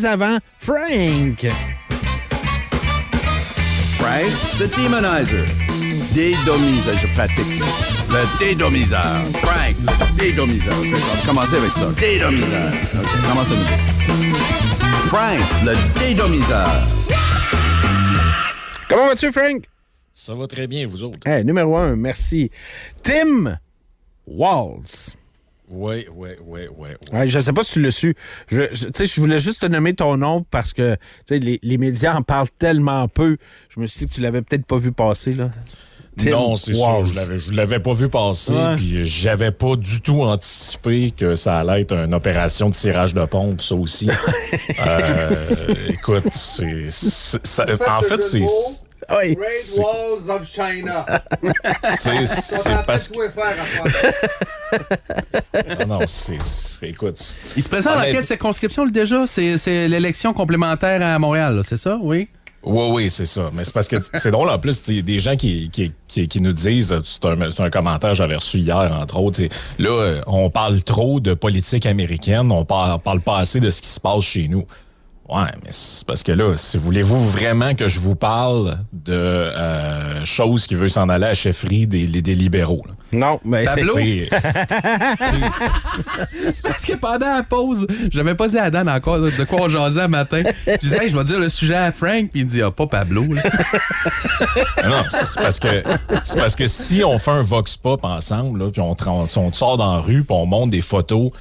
avant, Frank. Frank, the Demonizer. Dédomiseur, je pratique. Le dédomiseur. Frank, le dédomiseur. On va commencer avec ça. Dédomiseur. OK, commence avec Frank, le dédomiseur. Comment vas-tu, Frank? Ça va très bien, vous autres. Hey, numéro 1, merci. Tim Walz. Oui. Ouais, je sais pas si tu l'as su. Je voulais juste te nommer ton nom parce que les médias en parlent tellement peu. Je me suis dit que tu l'avais peut-être pas vu passer, là. Non, c'est sûr. Je l'avais pas vu passer. Ouais. Puis j'avais pas du tout anticipé que ça allait être une opération de tirage de pompe, ça aussi. Écoute, en fait, c'est... Oui. Great Walls of China. C'est parce que... Non, écoute... Il se présente dans quelle circonscription, lui, déjà? C'est l'élection complémentaire à Montréal, là, c'est ça? Oui? Oui, c'est ça. Mais c'est parce que c'est drôle, en plus, il y a des gens qui nous disent, c'est un commentaire que j'avais reçu hier, entre autres, là, on parle trop de politique américaine, on parle pas assez de ce qui se passe chez nous. Ouais, mais c'est parce que là, voulez-vous vraiment que je vous parle de choses qui veulent s'en aller à la chefferie des libéraux? Là? Non, mais c'est parce que pendant la pause, j'avais pas dit à Dan encore de quoi on jasait un matin. Je disais, hey, je vais dire le sujet à Frank, puis il dit, pas Pablo. Là. Non, c'est parce que si on fait un vox pop ensemble, là, puis on sort dans la rue, puis on montre des photos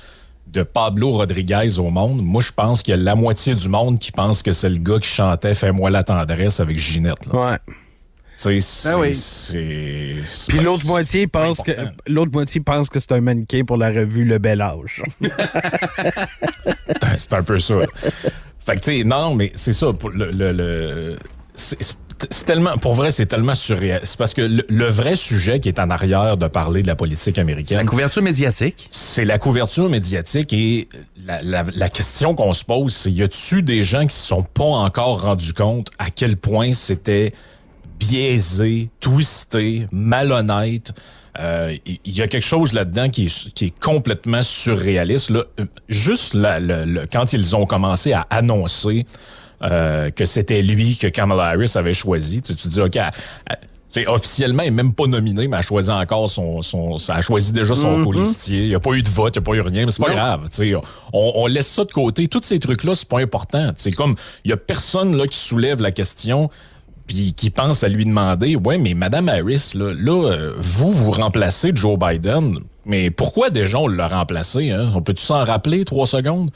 de Pablo Rodriguez au monde, moi, je pense qu'il y a la moitié du monde qui pense que c'est le gars qui chantait « Fais-moi la tendresse » avec Ginette. Là. Ouais. Puis l'autre moitié pense que c'est un mannequin pour la revue Le Bel Âge. C'est un peu ça. Fait que, tu sais, non, mais c'est ça. Pour c'est tellement, pour vrai, c'est tellement surréel. C'est parce que le vrai sujet qui est en arrière de parler de la politique américaine... C'est la couverture médiatique. C'est la couverture médiatique et la question qu'on se pose, c'est y a-tu des gens qui se sont pas encore rendus compte à quel point c'était biaisé, twisté, malhonnête? Il y a quelque chose là-dedans qui est complètement surréaliste. Là. Juste quand ils ont commencé à annoncer que c'était lui que Kamala Harris avait choisi, tu dis, OK, officiellement, elle n'est même pas nominée, mais elle a choisi encore elle a choisi déjà son colistier. Il n'y a pas eu de vote, il n'y a pas eu rien, mais c'est pas grave. On laisse ça de côté. Tous ces trucs-là, c'est pas important. C'est comme, il n'y a personne là, qui soulève la question puis qui pense à lui demander, ouais, mais Mme Harris, vous remplacez Joe Biden, mais pourquoi déjà on l'a remplacé? Hein? On peut-tu s'en rappeler 3 secondes?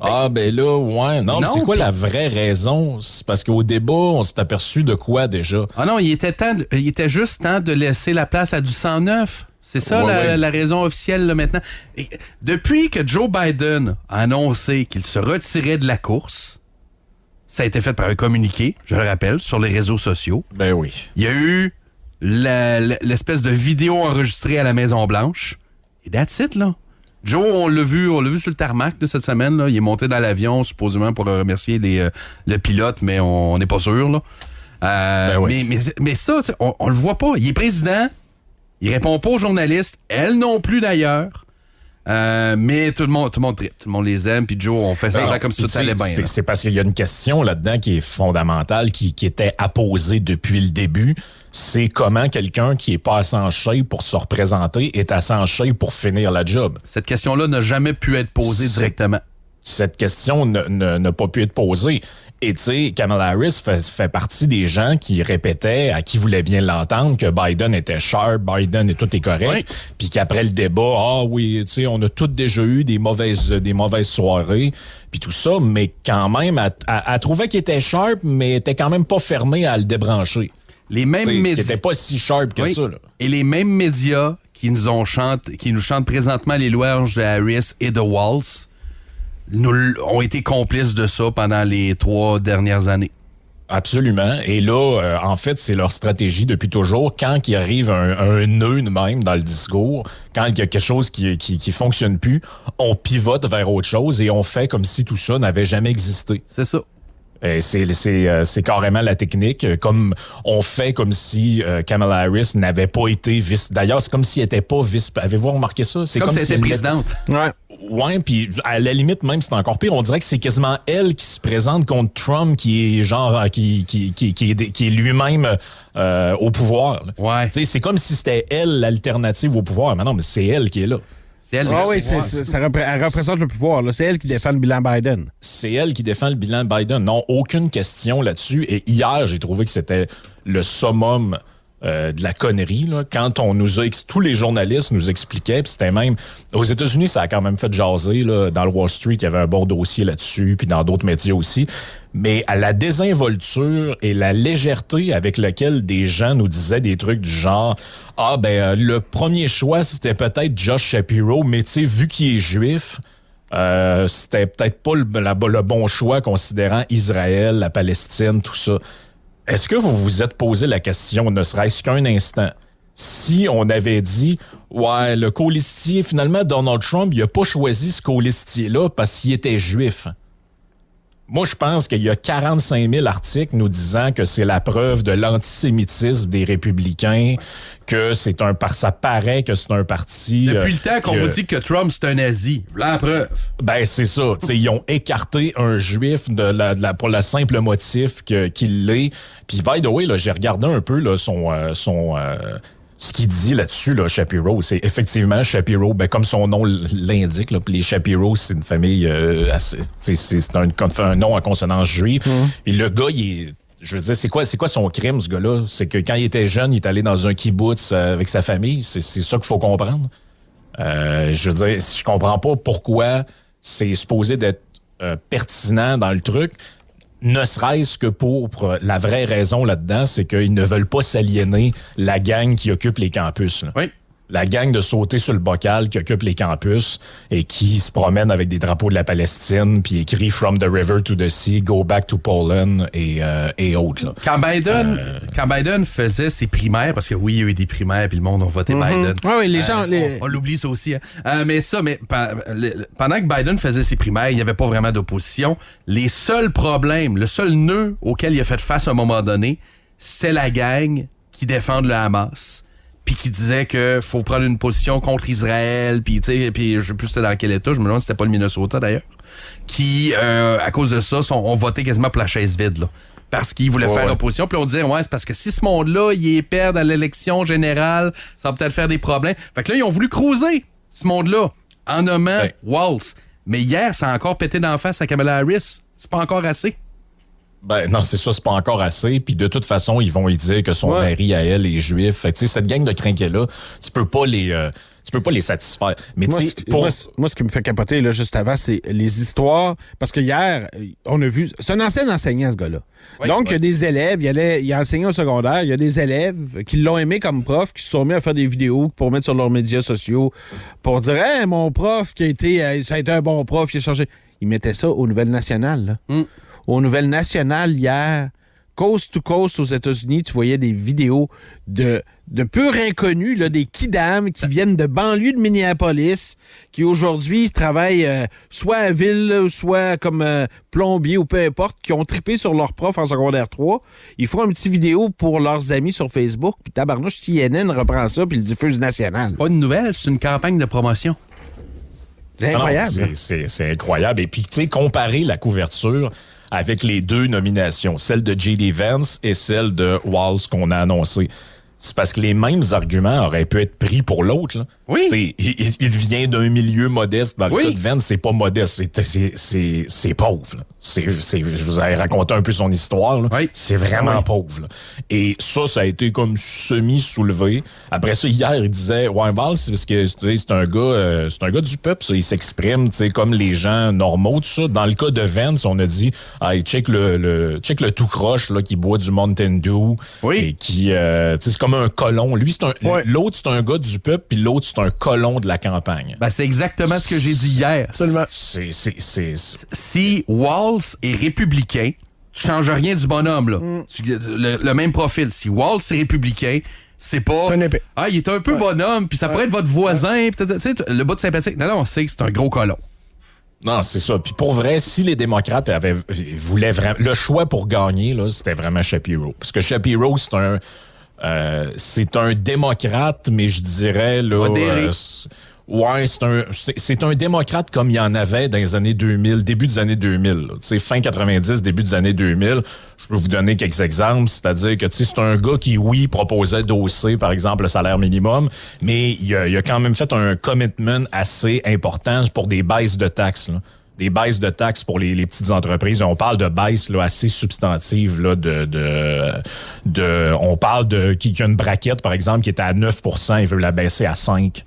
Ah, ben là, ouais. Non, mais c'est quoi la vraie raison? C'est parce qu'au débat, on s'est aperçu de quoi déjà? Ah non, il était juste temps de laisser la place à du 109. C'est ça la raison officielle là, maintenant. Et depuis que Joe Biden a annoncé qu'il se retirait de la course, ça a été fait par un communiqué, je le rappelle, sur les réseaux sociaux. Ben oui. Il y a eu l'espèce de vidéo enregistrée à la Maison-Blanche. Et that's it, là. Joe, on l'a vu sur le tarmac de cette semaine. Là. Il est monté dans l'avion, supposément, pour remercier le pilote, mais on n'est pas sûr. Là. Ben oui. Mais ça, on le voit pas. Il est président. Il répond pas aux journalistes. Elle non plus, d'ailleurs. Mais tout le monde tripe. Tout le monde les aime. Puis Joe, on fait ça comme si tout allait bien. C'est parce qu'il y a une question là-dedans qui est fondamentale, qui était à poser depuis le début. C'est comment quelqu'un qui est pas assez en shape pour se représenter est assez en shape pour finir la job. Cette question-là n'a jamais pu être posée directement. Cette question n'a pas pu être posée. Et tu sais, Kamala Harris fait partie des gens qui répétaient à qui voulait bien l'entendre que Biden était sharp, Biden et tout est correct, puis qu'après le débat, tu sais, on a tous déjà eu des mauvaises soirées, puis tout ça, mais quand même, elle trouvait qu'il était sharp, mais était quand même pas fermée à le débrancher. Les mêmes médias qui n'était pas si sharp que ça. Là. Et les mêmes médias qui nous chantent présentement les louanges de Harris et de Walz ont été complices de ça pendant les 3 dernières années. Absolument. Et là, en fait, c'est leur stratégie depuis toujours. Quand il arrive un nœud de même dans le discours, quand il y a quelque chose qui fonctionne plus, on pivote vers autre chose et on fait comme si tout ça n'avait jamais existé. C'est ça. C'est carrément la technique. Comme on fait comme si Kamala Harris n'avait pas été vice. D'ailleurs, c'est comme si elle n'était pas vice. Avez-vous remarqué ça? C'est comme si elle était elle présidente. Ouais, puis à la limite, même c'est encore pire, on dirait que c'est quasiment elle qui se présente contre Trump, qui est genre qui est lui-même au pouvoir. Là. Ouais. Tu sais, c'est comme si c'était elle l'alternative au pouvoir. Mais non, mais c'est elle qui est là. C'est elle, elle représente le pouvoir. Là. C'est elle qui défend le bilan Biden. C'est elle qui défend le bilan Biden. Non, aucune question là-dessus. Et hier, j'ai trouvé que c'était le summum de la connerie, là, quand on nous a tous les journalistes nous expliquaient, puis c'était même aux États-Unis, ça a quand même fait jaser là, dans le Wall Street, il y avait un bon dossier là-dessus, puis dans d'autres médias aussi. Mais à la désinvolture et la légèreté avec laquelle des gens nous disaient des trucs du genre le premier choix c'était peut-être Josh Shapiro, mais tu sais vu qu'il est juif. C'était peut-être pas le bon choix considérant Israël, la Palestine, tout ça. Est-ce que vous vous êtes posé la question, ne serait-ce qu'un instant, si on avait dit, ouais, le colistier, finalement, Donald Trump, il n'a pas choisi ce colistier-là parce qu'il était juif? Moi, je pense qu'il y a 45 000 articles nous disant que c'est la preuve de l'antisémitisme des républicains, que ça paraît que c'est un parti... Depuis le temps qu'on vous dit que Trump, c'est un nazi. Voilà la preuve. Ben, c'est ça. Ils ont écarté un juif pour le simple motif qu'il l'est. Puis, by the way, là, j'ai regardé un peu là, ce qu'il dit là-dessus, là, Shapiro, c'est effectivement Shapiro, comme son nom l'indique, là, les Shapiro, c'est une famille, c'est un nom à consonance juive. Et le gars, je veux dire, c'est quoi son crime, ce gars-là? C'est que quand il était jeune, il est allé dans un kibbutz avec sa famille. C'est ça qu'il faut comprendre. Je veux dire, je comprends pas pourquoi c'est supposé d'être pertinent dans le truc. Ne serait-ce que pour la vraie raison là-dedans, c'est qu'ils ne veulent pas s'aliéner la gang qui occupe les campus. Là. Oui. La gang de sauter sur le bocal qui occupe les campus et qui se promène avec des drapeaux de la Palestine puis écrit « From the river to the sea, go back to Poland » et autres. Là. Quand Biden faisait ses primaires, parce que oui, il y a eu des primaires puis le monde a voté Biden. Oui, les gens... On l'oublie ça aussi. Hein. Pendant que Biden faisait ses primaires, il n'y avait pas vraiment d'opposition. Les seuls problèmes, le seul nœud auquel il a fait face à un moment donné, c'est la gang qui défend le Hamas. Puis qui disait que faut prendre une position contre Israël, puis je sais plus c'était dans quel état, je me demande si c'était pas le Minnesota d'ailleurs, qui, à cause de ça, ont voté quasiment pour la chaise vide, là. Parce qu'ils voulaient faire l'opposition. Puis on disait, c'est parce que si ce monde-là, il est perdre à l'élection générale, ça va peut-être faire des problèmes. Fait que là, ils ont voulu cruiser ce monde-là en nommant Walz. Mais hier, ça a encore pété d'en face à Kamala Harris. C'est pas encore assez. Ben non, c'est ça, c'est pas encore assez. Puis de toute façon, ils vont y dire que son mari à elle est juif. Fait que cette gang de crinquets-là, tu peux pas les satisfaire. Mais moi, ce qui me fait capoter là, juste avant, c'est les histoires. Parce que hier, on a vu... C'est un ancien enseignant, ce gars-là. Donc, il y a des élèves, il a enseigné au secondaire, il y a des élèves qui l'ont aimé comme prof, qui se sont mis à faire des vidéos pour mettre sur leurs médias sociaux, pour dire « Hey, mon prof, ça a été un bon prof, il a changé. » Il mettait ça aux Nouvelles Nationales, là. Aux Nouvelles Nationales, hier, coast to coast aux États-Unis, tu voyais des vidéos de purs inconnus, là, des kidams qui viennent de banlieue de Minneapolis, qui aujourd'hui travaillent soit à ville, soit comme plombier ou peu importe, qui ont trippé sur leur prof en secondaire 3. Ils font une petite vidéo pour leurs amis sur Facebook, puis tabarnouche, CNN reprend ça puis le diffuse national. C'est pas une nouvelle, c'est une campagne de promotion. C'est incroyable. Non, c'est incroyable. Et puis, tu sais, comparer la couverture avec les deux nominations, celle de J.D. Vance et celle de Walz qu'on a annoncée. C'est parce que les mêmes arguments auraient pu être pris pour l'autre. Là. Oui. Il vient d'un milieu modeste. Dans le cas de Vance, c'est pas modeste. C'est pauvre. Là. Je vous ai raconté un peu son histoire. Là. Oui. C'est vraiment pauvre. Là. Et ça a été comme semi-soulevé. Après ça, hier, il disait Walz, c'est parce que c'est un gars du peuple. Ça, il s'exprime comme les gens normaux. Tout ça. Dans le cas de Vance, on a dit check le tout croche là, qui boit du Mountain Dew. Oui. Et qui... c'est comme un colon. Lui, l'autre, c'est un gars du peuple, puis l'autre, c'est un colon de la campagne. Ben, c'est exactement ce que j'ai dit hier. Absolument. Si Walz est républicain, tu changes rien du bonhomme, là. Le même profil. Si Walz est républicain, c'est pas... il est un peu bonhomme, puis ça pourrait être votre voisin, le bout de sympathique. Non, on sait que c'est un gros colon. Non, c'est ça. Puis pour vrai, si les démocrates voulaient vraiment... Le choix pour gagner, là, c'était vraiment Shapiro. Parce que Shapiro, c'est un démocrate, mais je dirais... là. Ouais, c'est un démocrate comme il y en avait dans les années 2000, début des années 2000. Fin 90, début des années 2000. Je peux vous donner quelques exemples. C'est-à-dire que c'est un gars qui, oui, proposait d'hausser, par exemple, le salaire minimum, mais il a quand même fait un commitment assez important pour des baisses de taxes. Là. Des baisses de taxes pour les petites entreprises. On parle de baisses là, assez substantives. Là, on parle qu'il y a une braquette, par exemple, qui était à 9 %, il veut la baisser à 5 %.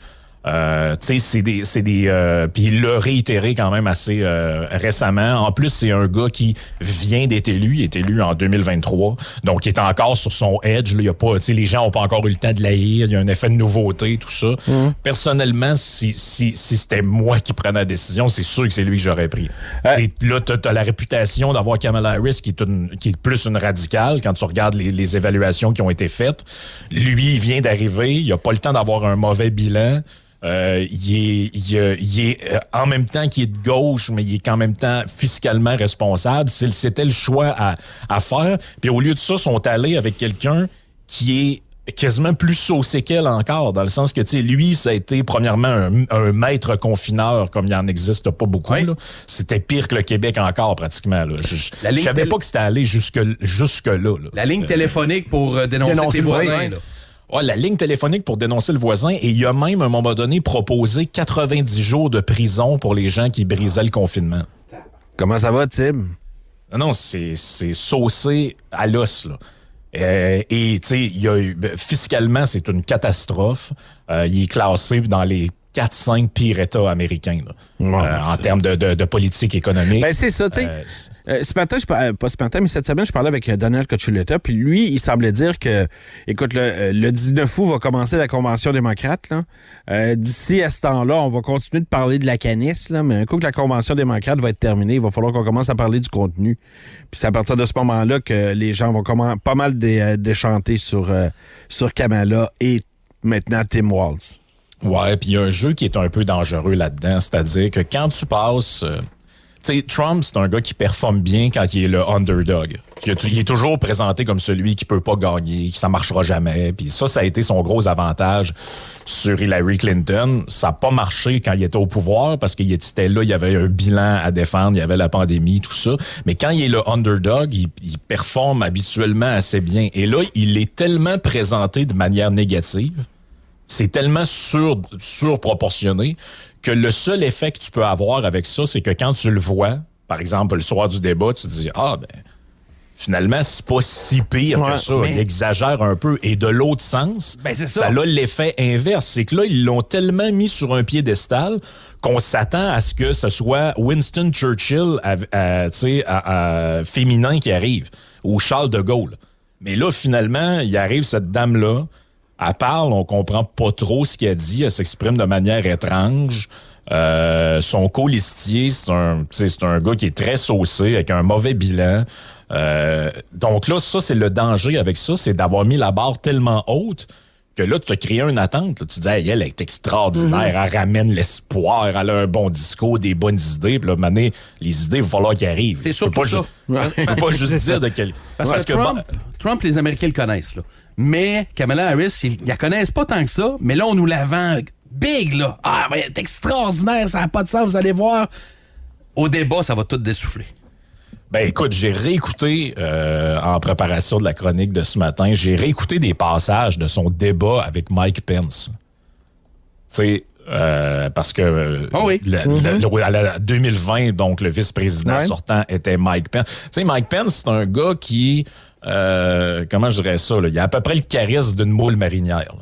Tu sais, puis il l'a réitéré quand même assez récemment. En plus, c'est un gars qui vient d'être élu. Il est élu en 2023. Donc, il est encore sur son edge. Là. Il y a pas, les gens n'ont pas encore eu le temps de l'haïr. Il y a un effet de nouveauté, tout ça. Personnellement, si c'était moi qui prenais la décision, c'est sûr que c'est lui que j'aurais pris. Là, t'as la réputation d'avoir Kamala Harris qui est plus une radicale quand tu regardes les évaluations qui ont été faites. Lui, il vient d'arriver. Il n'a pas le temps d'avoir un mauvais bilan. Il est en même temps qu'il est de gauche, mais il est en même temps fiscalement responsable. C'était le choix à faire. Puis au lieu de ça, ils sont allés avec quelqu'un qui est quasiment plus saucé qu'elle encore, dans le sens que, tu sais, lui, ça a été premièrement un maître confineur, comme il n'en existe pas beaucoup. Oui. Là. C'était pire que le Québec encore, pratiquement. Là. Je savais pas que c'était allé jusque-là. Là. La ligne téléphonique pour dénoncer tes voisins. Là. Ouais, la ligne téléphonique pour dénoncer le voisin. Et il y a même, à un moment donné, proposé 90 jours de prison pour les gens qui brisaient le confinement. Comment ça va, Tim? Non, c'est saucé à l'os, là. Et, tu sais, fiscalement, c'est une catastrophe. Il est classé dans les 4-5 pires États américains en termes de politique économique. Ben, c'est ça, tu sais. Ce matin, pas ce matin, mais cette semaine, je parlais avec Donald Cochuleta, puis lui, il semblait dire que, écoute, le 19 août va commencer la Convention démocrate. Là. D'ici à ce temps-là, on va continuer de parler de la canisse, là, mais un coup que la Convention démocrate va être terminée, il va falloir qu'on commence à parler du contenu. Puis c'est à partir de ce moment-là que les gens vont pas mal déchanter sur Kamala et maintenant Tim Walz. Ouais, puis il y a un jeu qui est un peu dangereux là-dedans, c'est-à-dire que quand tu passes... tu sais, Trump, c'est un gars qui performe bien quand il est le underdog. Il est toujours présenté comme celui qui peut pas gagner, qui ça marchera jamais. Puis ça a été son gros avantage sur Hillary Clinton. Ça n'a pas marché quand il était au pouvoir parce qu'il était là, il y avait un bilan à défendre, il y avait la pandémie, tout ça. Mais quand il est le underdog, il performe habituellement assez bien. Et là, il est tellement présenté de manière négative, c'est tellement surproportionné que le seul effet que tu peux avoir avec ça, c'est que quand tu le vois, par exemple, le soir du débat, tu te dis « Ah, ben, finalement, c'est pas si pire que ça. » Il exagère un peu. Et de l'autre sens, ça a l'effet inverse. C'est que là, ils l'ont tellement mis sur un piédestal qu'on s'attend à ce que ce soit Winston Churchill féminin qui arrive, ou Charles de Gaulle. Mais là, finalement, il arrive cette dame-là, elle parle, on comprend pas trop ce qu'elle dit, elle s'exprime de manière étrange. Son colistier, c'est un gars qui est très saucé, avec un mauvais bilan. Donc là, ça, c'est le danger avec ça, c'est d'avoir mis la barre tellement haute que là, tu as créé une attente. Là. Tu dis, hey, elle est extraordinaire, elle ramène l'espoir, elle a un bon discours, des bonnes idées. Puis là, maintenant, les idées, il va falloir qu'elles arrivent. C'est surtout ça. Je peux pas juste dire de quel... Parce que Trump, les Américains le connaissent, là. Mais Kamala Harris, ils la connaissent pas tant que ça, mais là, on nous la vend big, là. Ah, elle est extraordinaire, ça n'a pas de sens, vous allez voir. Au débat, ça va tout dessouffler. Ben écoute, j'ai réécouté en préparation de la chronique de ce matin, j'ai réécouté des passages de son débat avec Mike Pence. Tu sais, parce que à la 2020, donc le vice-président sortant était Mike Pence. Tu sais, Mike Pence, c'est un gars qui... comment je dirais ça, là? Il a à peu près le charisme d'une moule marinière.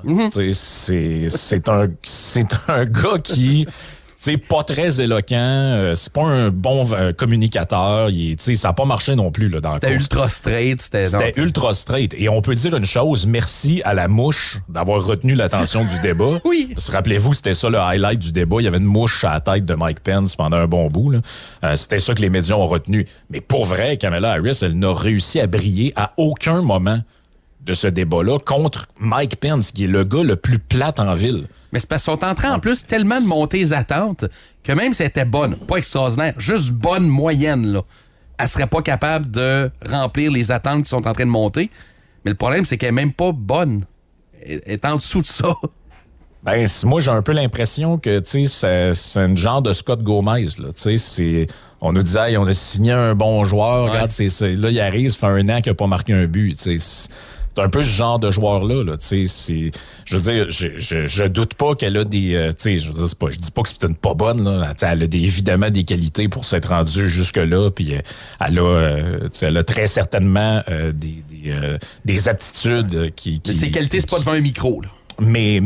C'est un gars qui... C'est pas très éloquent, c'est pas un bon communicateur, ça n'a pas marché non plus là, dans C'était ultra straight. C'était ultra straight. Et on peut dire une chose, merci à la mouche d'avoir retenu l'attention du débat. Oui. Rappelez-vous, c'était ça le highlight du débat. Il y avait une mouche à la tête de Mike Pence pendant un bon bout. Là. C'était ça que les médias ont retenu. Mais pour vrai, Kamala Harris, elle n'a réussi à briller à aucun moment de ce débat-là contre Mike Pence, qui est le gars le plus plate en ville. Mais c'est parce qu'ils sont en train, en plus, tellement de monter les attentes que même si elle était bonne, pas extraordinaire, juste bonne moyenne, là, elle serait pas capable de remplir les attentes qui sont en train de monter. Mais le problème, c'est qu'elle est même pas bonne. Elle est en dessous de ça. Ben, moi, j'ai un peu l'impression que, tu sais, c'est un genre de Scott Gomez, là. Tu sais, on nous disait, hey, on a signé un bon joueur, regarde, là, il arrive, ça fait 1 an qu'il n'a pas marqué un but, tu sais. C'est un peu ce genre de joueur-là, là, tu sais. Je veux dire, je doute pas qu'elle a des, tu sais, je dis pas que c'est une pas bonne, là. Elle a évidemment des qualités pour s'être rendue jusque-là, puis elle a très certainement des aptitudes qui ses qualités, c'est pas devant un micro, là. Mais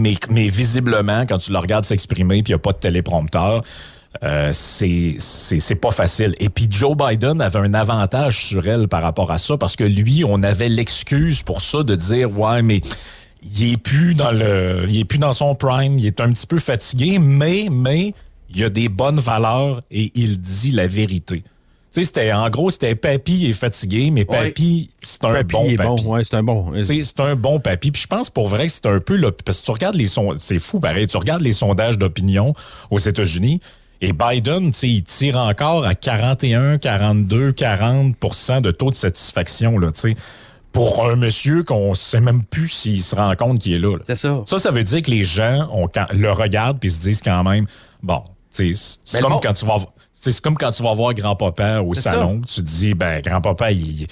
visiblement, quand tu le regardes s'exprimer puis il n'y a pas de téléprompteur, c'est pas facile. Et puis Joe Biden avait un avantage sur elle par rapport à ça parce que lui, on avait l'excuse pour ça de dire ouais, mais il est plus dans son prime, il est un petit peu fatigué, mais il y a des bonnes valeurs et il dit la vérité. Tu sais, en gros, c'était Papy est fatigué, mais Papy, c'est un bon Papy. Bon. Ouais, c'est un bon. C'est un bon Papy. Puis je pense pour vrai que c'est un peu... Parce que tu regardes les sondages... C'est fou, pareil. Tu regardes les sondages d'opinion aux États-Unis et Biden, tu sais, il tire encore à 41, 42, 40% de taux de satisfaction, là, tu sais. Pour un monsieur qu'on sait même plus s'il se rend compte qu'il est là. C'est ça. Ça veut dire que les gens le regardent puis se disent quand même, bon, tu sais, c'est comme quand tu vas... C'est comme quand tu vas voir grand-papa au salon, tu te dis, ben, grand-papa, il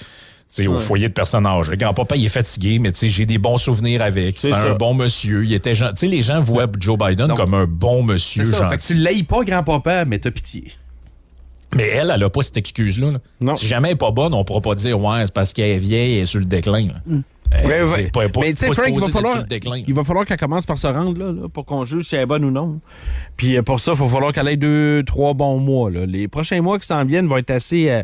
au foyer de personnes âgées. Grand-papa, il est fatigué, mais tu sais, j'ai des bons souvenirs avec. C'est un bon monsieur. Il était gentil. Tu sais, les gens voient Joe Biden comme un bon monsieur gentil. Fait que tu l'haïs pas, grand-papa, mais t'as pitié. Mais elle a pas cette excuse-là. Là. Non. Si jamais elle n'est pas bonne, on pourra pas dire, ouais, c'est parce qu'elle est vieille et est sur le déclin. Mais tu sais, Frank, il va falloir qu'elle commence par se rendre là, pour qu'on juge si elle est bonne ou non. Puis pour ça, il va falloir qu'elle ait 2-3 bons mois. Là. Les prochains mois qui s'en viennent vont être assez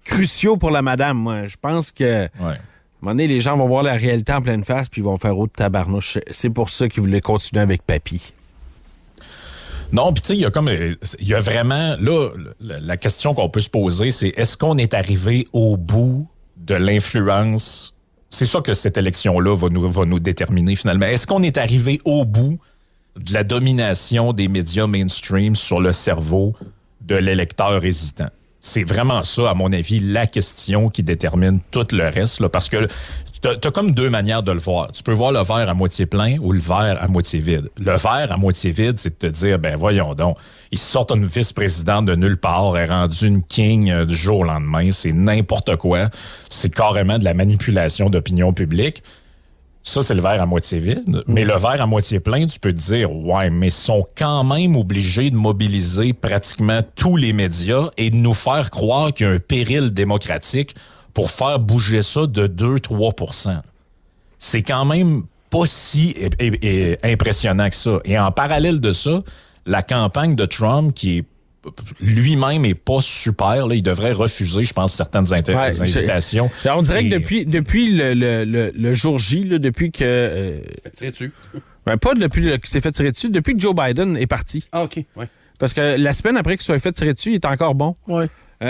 cruciaux pour la madame. Moi, je pense que à un moment donné, les gens vont voir la réalité en pleine face puis ils vont faire autre tabarnouche. C'est pour ça qu'ils voulaient continuer avec Papy. Non, puis tu sais, il y a vraiment... Là, la question qu'on peut se poser, c'est est-ce qu'on est arrivé au bout de l'influence... C'est ça que cette élection-là va nous déterminer finalement. Est-ce qu'on est arrivé au bout de la domination des médias mainstream sur le cerveau de l'électeur hésitant? C'est vraiment ça, à mon avis, la question qui détermine tout le reste. Là, parce que t'as comme 2 manières de le voir. Tu peux voir le verre à moitié plein ou le verre à moitié vide. Le verre à moitié vide, c'est de te dire, ben voyons donc, ils sortent une vice-présidente de nulle part, elle est rendue une king du jour au lendemain, c'est n'importe quoi. C'est carrément de la manipulation d'opinion publique. Ça, c'est le verre à moitié vide. Mais le verre à moitié plein, tu peux te dire, ouais, mais ils sont quand même obligés de mobiliser pratiquement tous les médias et de nous faire croire qu'il y a un péril démocratique pour faire bouger ça de 2-3%. C'est quand même pas si impressionnant que ça. Et en parallèle de ça, la campagne de Trump, qui est lui-même est pas super, là, il devrait refuser, je pense, certaines invitations. On dirait que depuis le jour J, là, depuis que... Tirer dessus. Ben, pas depuis qu'il s'est fait tirer dessus, depuis que Joe Biden est parti. Ah, OK, oui. Parce que la semaine après qu'il soit fait tirer dessus, il est encore bon. Oui.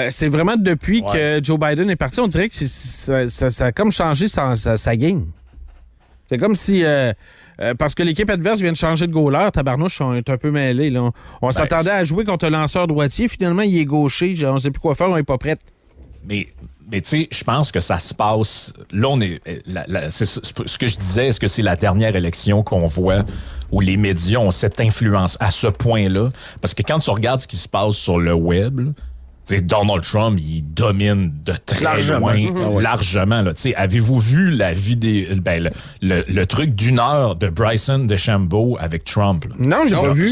C'est vraiment depuis que Joe Biden est parti, on dirait que ça a comme changé sa game. C'est comme si... parce que l'équipe adverse vient de changer de goaler, tabarnouche, on est un peu mêlés. Là. On s'attendait à jouer contre un lanceur droitier, finalement, il est gaucher, on ne sait plus quoi faire, on n'est pas prêt. Mais tu sais, je pense que ça se passe... Là, on est... c'est ce que je disais, est-ce que c'est la dernière élection qu'on voit où les médias ont cette influence à ce point-là? Parce que quand tu regardes ce qui se passe sur le web... Donald Trump, il domine de très loin, largement. Là. Avez-vous vu la vidéo, le truc d'1 heure de Bryson DeChambeau avec Trump? Là? Non, j'ai pas vu.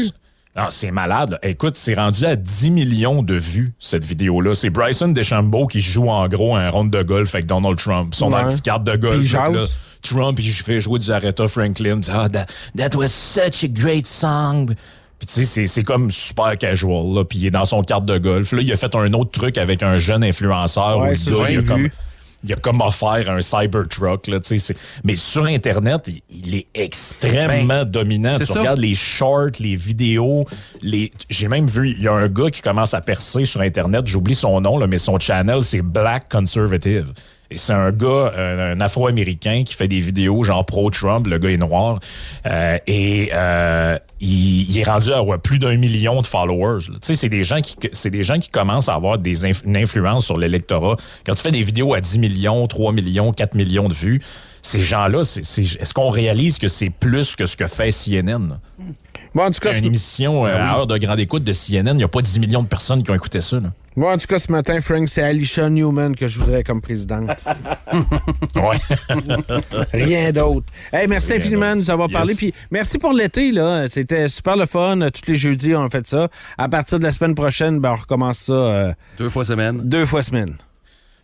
Non, c'est malade. Là. Écoute, c'est rendu à 10 millions de vues, cette vidéo-là. C'est Bryson DeChambeau qui joue en gros un round de golf avec Donald Trump. Ils sont dans une petite carte de golf. Là, Trump, il fait jouer du Aretha Franklin. That was such a great song. Puis tu sais, c'est comme super casual, là. Puis il est dans son carte de golf. Là, il a fait un autre truc avec un jeune influenceur où le gars, il a comme offert un Cybertruck, là, tu sais. Mais sur Internet, il est extrêmement dominant. Tu regardes les shorts, les vidéos, j'ai même vu, il y a un gars qui commence à percer sur Internet, j'oublie son nom, là, mais son channel, c'est Black Conservative. Et c'est un gars, un Afro-Américain qui fait des vidéos genre pro-Trump, le gars est noir, il est rendu à plus d'1 million de followers. Tu sais, c'est des gens qui commencent à avoir une influence sur l'électorat. Quand tu fais des vidéos à 10 millions, 3 millions, 4 millions de vues, ces gens-là, est-ce qu'on réalise que c'est plus que ce que fait CNN? Bon, en tout cas, c'est une émission à heure de grande écoute de CNN. Il n'y a pas 10 millions de personnes qui ont écouté ça. Là. Moi, en tout cas, ce matin, Frank, c'est Alicia Newman que je voudrais comme présidente. Ouais. Rien d'autre. Hey, merci infiniment de nous avoir parlé. Puis merci pour l'été, là. C'était super le fun. Tous les jeudis, on fait ça. À partir de la semaine prochaine, on recommence ça. 2 fois semaine. 2 fois semaine.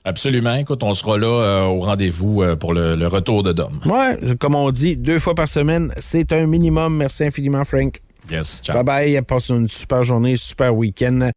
Absolument. Écoute, on sera là au rendez-vous pour le retour de Dom. Ouais, comme on dit, 2 fois par semaine, c'est un minimum. Merci infiniment, Frank. Yes, ciao. Bye-bye. Passe une super journée, super week-end.